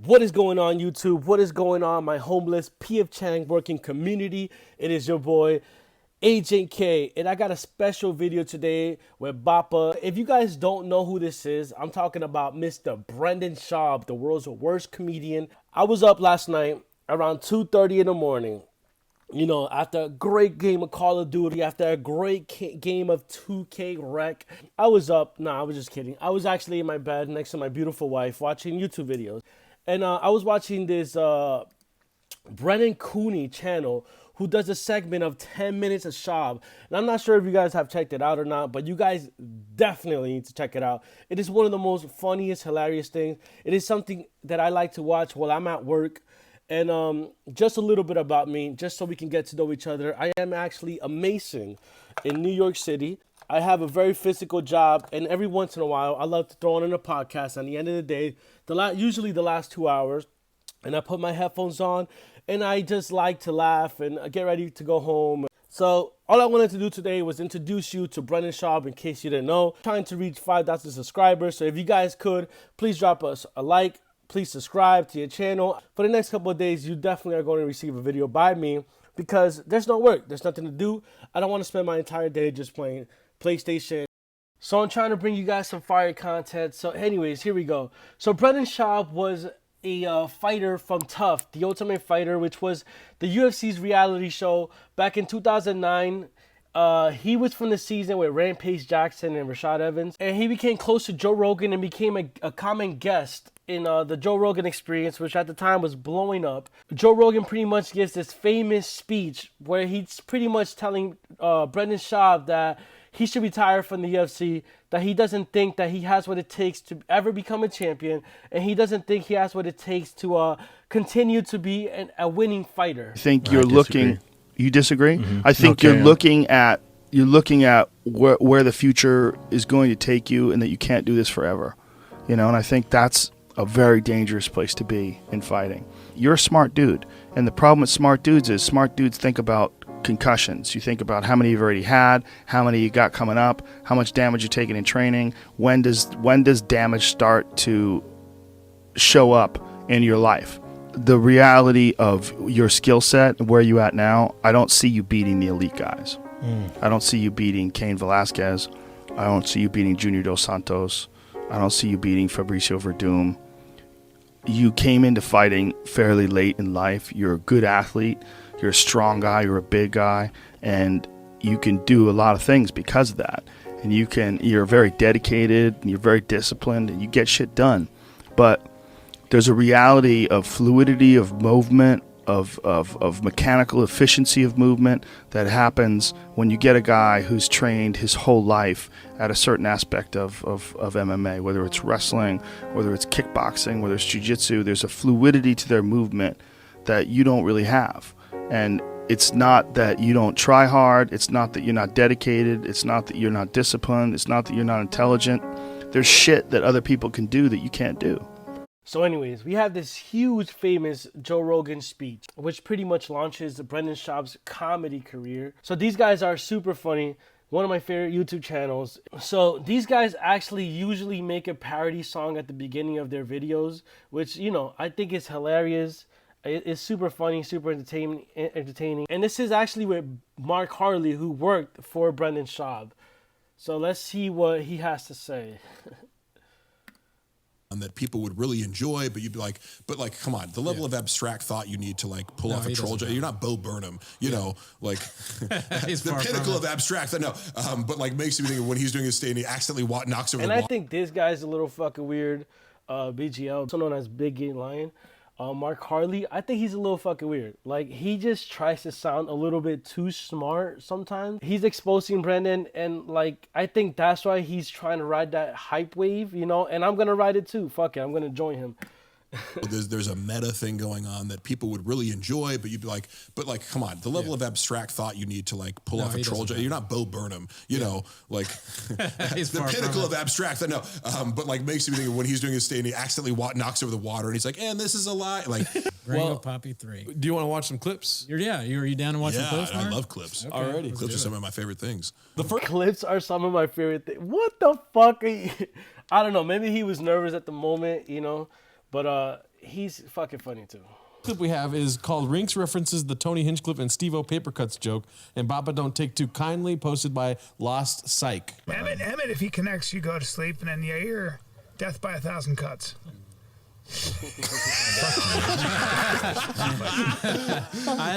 What is going on, YouTube? What is going on, my homeless PF Chang working community? It is your boy, Agent K, and I got a special video today with Bapa. If you guys don't know who this is, I'm talking about Mr. Brendan Schaub, the world's worst comedian. I was up last night around 2:30 in the morning. You know, after a great game of Call of Duty, after a great game of 2K Rec, I was up. Nah, I was just kidding. I was actually in my bed next to my beautiful wife watching YouTube videos. And I was watching this Brennan Cooney channel who does a segment of 10 minutes of Schaub. And I'm not sure if you guys have checked it out or not, but you guys definitely need to check it out. It is one of the most funniest, hilarious things. It is something that I like to watch while I'm at work. And just a little bit about me, just so we can get to know each other. I am actually a mason in New York City. I have a very physical job, and every once in a while, I love to throw on a podcast. On the end of the day, usually the last 2 hours, and I put my headphones on, and I just like to laugh and get ready to go home. So all I wanted to do today was introduce you to Brendan Schaub, in case you didn't know. I'm trying to reach 5,000 subscribers, so if you guys could, please drop us a like. Please subscribe to your channel. For the next couple of days, you definitely are going to receive a video by me because there's no work. There's nothing to do. I don't want to spend my entire day just playing PlayStation. So I'm trying to bring you guys some fire content. So anyways, here we go. So Brendan Schaub was a fighter from Tough, The Ultimate Fighter, which was the UFC's reality show back in 2009. He was from the season with Rampage Jackson and Rashad Evans. And he became close to Joe Rogan and became a common guest in the Joe Rogan Experience, which at the time was blowing up. Joe Rogan pretty much gives this famous speech where he's pretty much telling Brendan Schaub that he should retire from the UFC, that he doesn't think that he has what it takes to ever become a champion, and he doesn't think he has what it takes to continue to be a winning fighter. I think you're looking... You disagree? Mm-hmm. I think Okay, you're looking at where the future is going to take you, and that you can't do this forever. You know, and I think that's a very dangerous place to be in fighting. You're a smart dude, and the problem with smart dudes is smart dudes think about concussions. You think about how many you've already had, how many you got coming up, how much damage you're taking in training. When does damage start to show up in your life? The reality of your skill set and where you at now, I don't see you beating the elite guys. I don't see you beating Kane Velasquez. I don't see you beating Junior Dos Santos. I don't see you beating Fabricio Verdum. You came into fighting fairly late in life. You're a good athlete. You're a strong guy. You're a big guy. And you can do a lot of things because of that. And you're very dedicated, and you're very disciplined, and you get shit done. But there's a reality of fluidity of movement, of mechanical efficiency of movement that happens when you get a guy who's trained his whole life at a certain aspect of MMA, whether it's wrestling, whether it's kickboxing, whether it's jiu-jitsu. There's a fluidity to their movement that you don't really have. And it's not that you don't try hard. It's not that you're not dedicated. It's not that you're not disciplined. It's not that you're not intelligent. There's shit that other people can do that you can't do. So anyways, we have this huge famous Joe Rogan speech, which pretty much launches Brendan Schaub's comedy career. So these guys are super funny. One of my favorite YouTube channels. So these guys actually usually make a parody song at the beginning of their videos, which, you know, I think is hilarious. It's super funny, super entertaining. And this is actually with Mark Harley, who worked for Brendan Schaub. So let's see what he has to say. That people would really enjoy, but you'd be like, come on, the level of abstract thought you need to like pull off a troll joke. You're not Bo Burnham, you know, like the pinnacle of abstract. No, but like makes you think when he's doing his stand, he accidentally knocks over. And the I think this guy's a little fucking weird. BGL, also known as Big Game Lion. Mark Harley, I think he's a little fucking weird. Like, he just tries to sound a little bit too smart sometimes. He's exposing Brendan, and like, I think that's why he's trying to ride that hype wave, you know, and I'm gonna ride it too. Fuck it, I'm gonna join him. There's a meta thing going on that people would really enjoy, but you'd be like, come on, the level of abstract thought you need to like pull off a troll joke. You're not Bo Burnham, you know, like the pinnacle of abstract. No, but like makes you think when he's doing his stand, he accidentally knocks over the water, and he's like, and this is a lie. Like, Well, Poppy 3. Do you want to watch some clips? Are you down to watch some clips, I Mark? love clips. Okay, Already. Clips are some of my favorite things. Clips are some of my favorite things. What the fuck are you? I don't know. Maybe he was nervous at the moment, you know. But he's fucking funny too. Clip we have is called Rinks references the Tony Hinchcliffe and Steve-O Papercuts joke, and Bapa Don't Take Too Kindly, posted by Lost Psych. Emmett, if he connects, you go to sleep, and then Yair, death by 1,000 cuts. The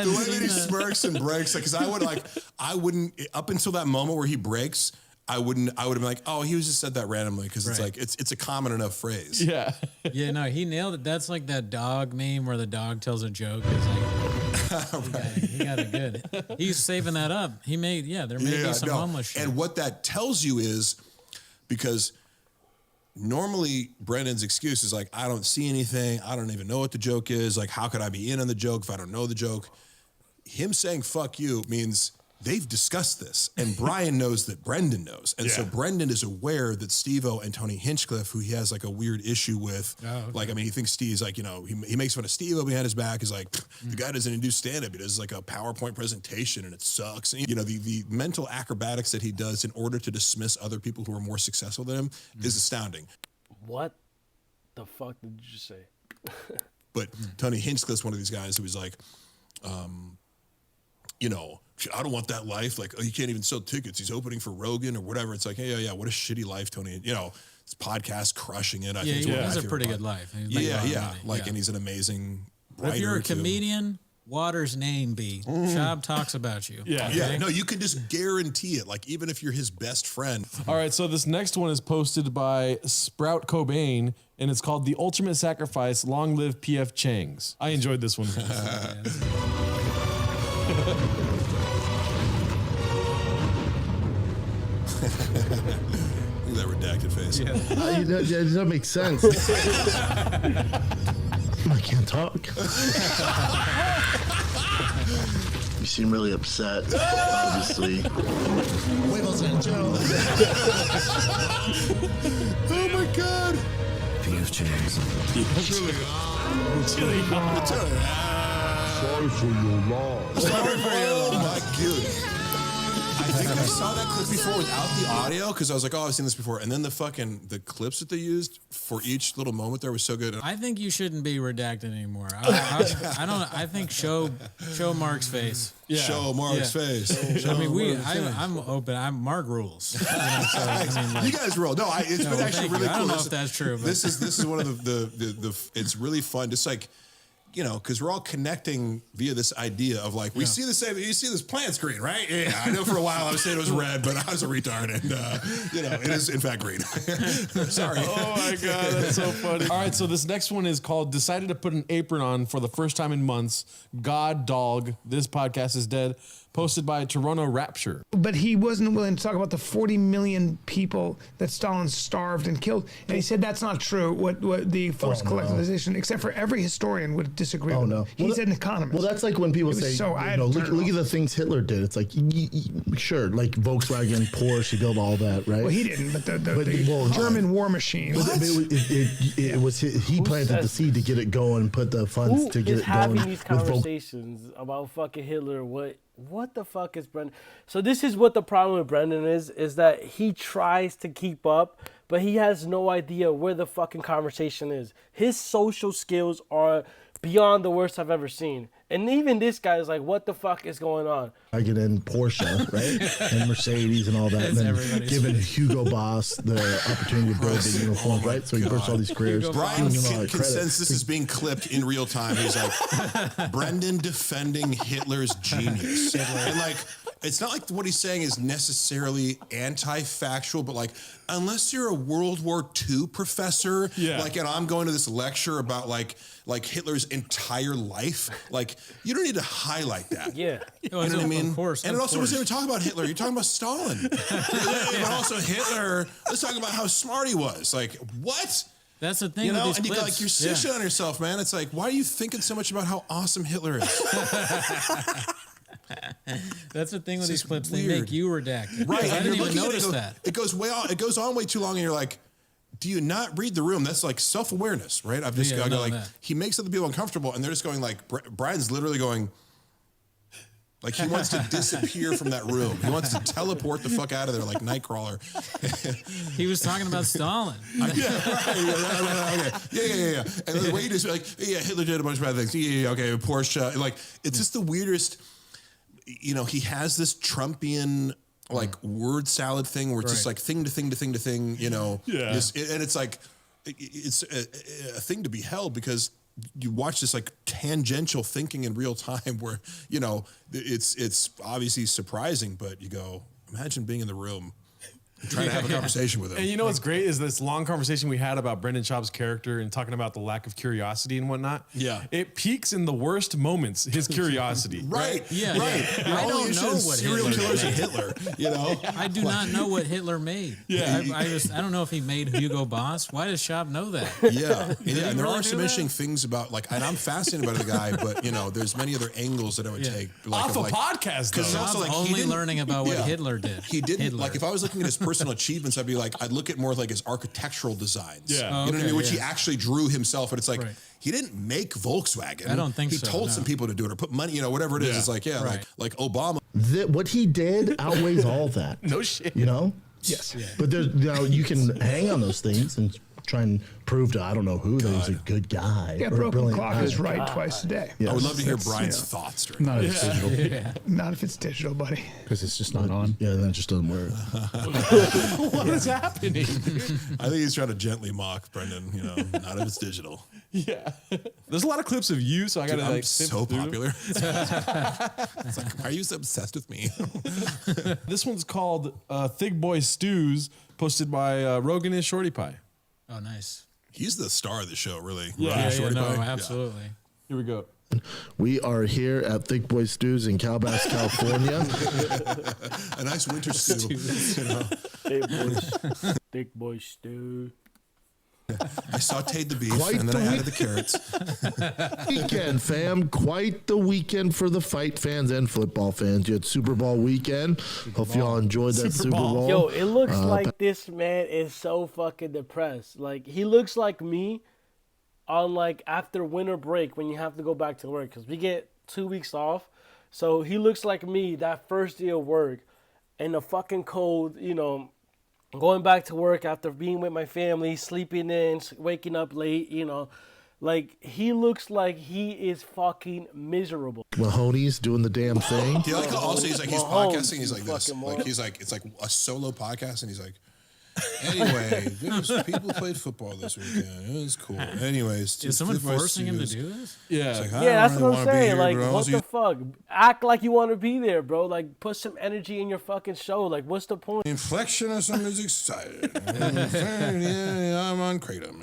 way that he smirks and breaks, because I wouldn't up until that moment where he breaks. I would have been like, oh, he was just said that randomly because it's like it's a common enough phrase. Yeah. Yeah, no, he nailed it. That's like that dog meme where the dog tells a joke. It's like, he got it good. He's saving that up. There may be some homeless shit. And what that tells you is, because normally Brendan's excuse is like, I don't see anything. I don't even know what the joke is. Like, how could I be in on the joke if I don't know the joke? Him saying fuck you means they've discussed this, and Brian knows that Brendan knows. And so Brendan is aware that Steve-O and Tony Hinchcliffe, who he has like a weird issue with, like, I mean, he thinks Steve's like, you know, he makes fun of Steve-O behind his back. He's like, the guy doesn't even do stand-up. He does like a PowerPoint presentation and it sucks. And, you know, the mental acrobatics that he does in order to dismiss other people who are more successful than him is astounding. What the fuck did you just say? But Tony Hinchcliffe's one of these guys who was like, you know, I don't want that life. Like, oh, he can't even sell tickets. He's opening for Rogan or whatever. It's like, hey, yeah, what a shitty life, Tony. You know, his podcast crushing it. I think he has a pretty good life. And he's an amazing writer. If you're a comedian, Waters' name be. Schaub talks about you. Yeah. No, you can just guarantee it. Like, even if you're his best friend. All right, so this next one is posted by Sprout Cobain, and it's called The Ultimate Sacrifice, Long Live P.F. Chang's. I enjoyed this one. Look at that redacted face. That doesn't make sense. I can't talk. You seem really upset, obviously. Wiggles and Joe. Oh my God. P.F. Chang's. Chili. Sorry for your loss. Oh my God. I think I saw that clip before without the audio because I was like, oh, I've seen this before. And then the clips that they used for each little moment there was so good. I think you shouldn't be redacted anymore. I think show Mark's face. Yeah. Show Mark's face. I'm open. Mark rules. You guys roll. No, it's been actually really cool. I don't know if that's true. But. This is one of the it's really fun. Just like, you know, because we're all connecting via this idea of like, we see the same, you see this plant screen, right? Yeah, I know for a while I was saying it was red, but I was a retard, and, you know, it is in fact green. Sorry. Oh my God, that's so funny. All right, so this next one is called Decided to Put an Apron On for the First Time in Months. God Dog, This Podcast is Dead. Posted by Toronto Rapture. But he wasn't willing to talk about the 40 million people that Stalin starved and killed. And he said that's not true, what the forced collectivization, except for every historian would disagree with him. He's an economist. Well, that's like when people say, look at the things Hitler did. It's like, sure, like Volkswagen, Porsche, he built all that, right? Well, he didn't, but the German war machine. It was he planted the seed to get it going and put the funds to get it going. Having these conversations about fucking Hitler, what the fuck is Brendan? So this is what the problem with Brendan is that he tries to keep up, but he has no idea where the fucking conversation is. His social skills are beyond the worst I've ever seen. And even this guy is like, what the fuck is going on? I get in Porsche, right? And Mercedes and all that. And then giving Hugo Boss the opportunity to build the uniform, right? So he bursts all these careers. Brian's consensus is being clipped in real time. He's like, Brendan defending Hitler's genius. And like, it's not like what he's saying is necessarily anti-factual, but like, unless you're a World War II professor, like, and I'm going to this lecture about like Hitler's entire life, like, you don't need to highlight that. Yeah. You know what I mean? Of course. And it also wasn't even talking about Hitler. You're talking about Stalin. But also Hitler, let's talk about how smart he was. Like, what? That's the thing. You know, with these and clips. you're snitching on yourself, man. It's like, why are you thinking so much about how awesome Hitler is? That's the thing with these clips. Weird. They make you redacted. Right. I didn't even notice that. It goes on way too long, and you're like, do you not read the room? That's like self-awareness, right? I've just got like, he makes other people uncomfortable, and they're just going like, Brian's literally going, Like he wants to disappear from that room. He wants to teleport the fuck out of there like Nightcrawler. He was talking about Stalin. Yeah. And the way he just like, yeah, Hitler did a bunch of bad things. Yeah, okay, Porsche. Like, it's just the weirdest. You know, he has this Trumpian like word salad thing where it's just like thing to thing to thing to thing. You know, and it's like it's a thing to be held because you watch this like tangential thinking in real time where, you know, it's obviously surprising, but you go, imagine being in the room and trying to have a conversation with him. And you know what's great is this long conversation we had about Brendan Schaub's character and talking about the lack of curiosity and whatnot. Yeah. It peaks in the worst moments, his curiosity. Right. Yeah. Right. I don't know what serial Hitler killers and made. Hitler, you know? I do not know what Hitler made. Yeah. I don't know if he made Hugo Boss. Why does Schaub know that? Yeah. And there really are some do interesting things about like, and I'm fascinated by the guy, but you know, there's many other angles that I would take. Like, Off a podcast, though. Because also Schaub's like he only didn't- learning about what Hitler did. He didn't Hitler. like if I was looking at his personal achievements, I'd be like, I'd look at more like his architectural designs. Yeah. You know what I mean? Which he actually drew himself, but it's like Right. he didn't make Volkswagen. I don't think he so, told no. some people to do it or put money, you know, whatever it is. Yeah. It's like, yeah, Right. like Obama. What he did outweighs all that. No shit. You know? Yes. But there's, you know, you can hang on those things and try and prove to I don't know who that he's a good guy. Yeah, or a broken brilliant clock guy. is right twice a day. Yes. I would love to hear That's, Brian's you know, thoughts during Not if it's digital, Not if it's digital, buddy. because it's just not on. Yeah, that just doesn't work. What is happening? I think he's trying to gently mock Brendan, you know, not if it's digital. Yeah. There's a lot of clips of you, so I got Dude, to I'm like sift so through them. popular. It's like, why are you so obsessed with me? This one's called Thick Boy Stews, posted by Rogan and Shorty Pie. Oh, nice. He's the star of the show, really. Yeah, Shorty no, Pie. absolutely. Here we go. We are here at Thick Boy Stews in Calabasas, California. A nice winter stew. You know? Thick boy stew. I sauteed the beef Quite and then the I added the carrots. Weekend, fam. Quite the weekend for the fight fans and football fans. You had Super Bowl weekend. Hope y'all enjoyed that Super Bowl. Yo, it looks like this man is so fucking depressed. Like, he looks like me on, like, after winter break when you have to go back to work. Because we get 2 weeks off. So he looks like me that first day of work in the fucking cold, you know, going back to work after being with my family, sleeping in, waking up late, you know. Like, he looks like he is fucking miserable. Mahoney's doing the damn thing. Do you like how also he's like he's Mahomes, podcasting? He's like this. fucking Like Mahomes. he's like it's like a solo podcast, and he's like, anyway, people played football this weekend. It was cool. Anyways, Is someone forcing him to do this? Yeah. It's like, I Yeah, that's don't really what I'm wanna be saying. here, Like, but I what also the fuck? Act like you want to be there, bro. Like, put some energy in your fucking show. Like, what's the point? inflection or something's excited. Yeah, I'm on Kratom.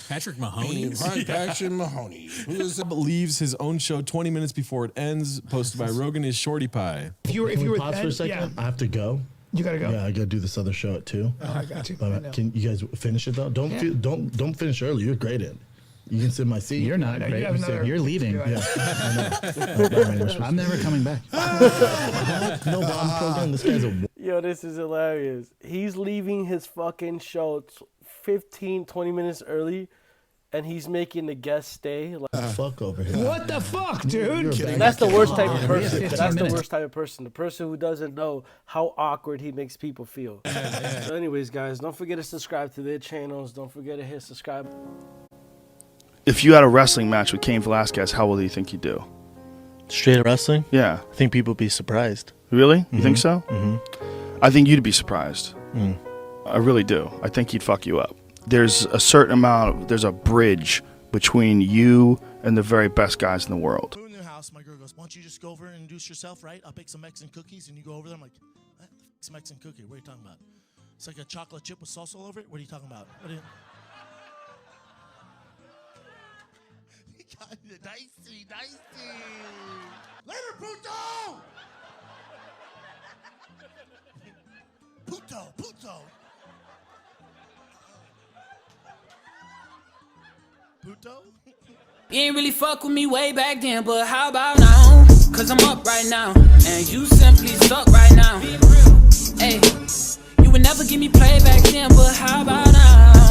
Patrick Mahoney? Patrick Mahoney. Who is that? Leaves his own show 20 minutes before it ends, posted by Rogan is Shorty Pie. If you were, Can we with pause for a Ed, second? yeah, I have to go. you gotta go. Yeah, I gotta do this other show at 2. Oh, I got you. I know. Can you guys finish it though? Don't don't finish early. You're great at it. You can sit in my seat. You're not No, you great. have another- You're leaving. Yeah. I'm never coming back. No, but I'm programming. This guy's a Yo, this is hilarious. He's leaving his fucking show 15, 20 minutes early, and he's making the guest stay. Like, fuck over here. What the fuck, dude? that's the worst type of person. 15 That's the minutes. worst type of person. The person who doesn't know how awkward he makes people feel. So anyways, guys, don't forget to subscribe to their channels. Don't forget to hit subscribe. If you had a wrestling match with Kane Velasquez, how well do you think you'd do? Straight up wrestling? Yeah. I think people would be surprised. Really? You think so? Mm-hmm. I think you'd be surprised. I really do. I think he'd fuck you up. There's a certain amount, there's a bridge between you and the very best guys in the world. In their house, my girl goes, why don't you just go over and introduce yourself, right? I'll bake some Mexican cookies, and you go over there. I'm like, what the fuck's a Mexican cookie? What are you talking about? It's like a chocolate chip with salsa all over it? What are you talking about? What are you... Dicey. Later, puto! Puto. Puto? You ain't really fuck with me way back then, but how about now? Cause I'm up right now, and you simply suck right now. Hey, you would never give me play back then, but how about now?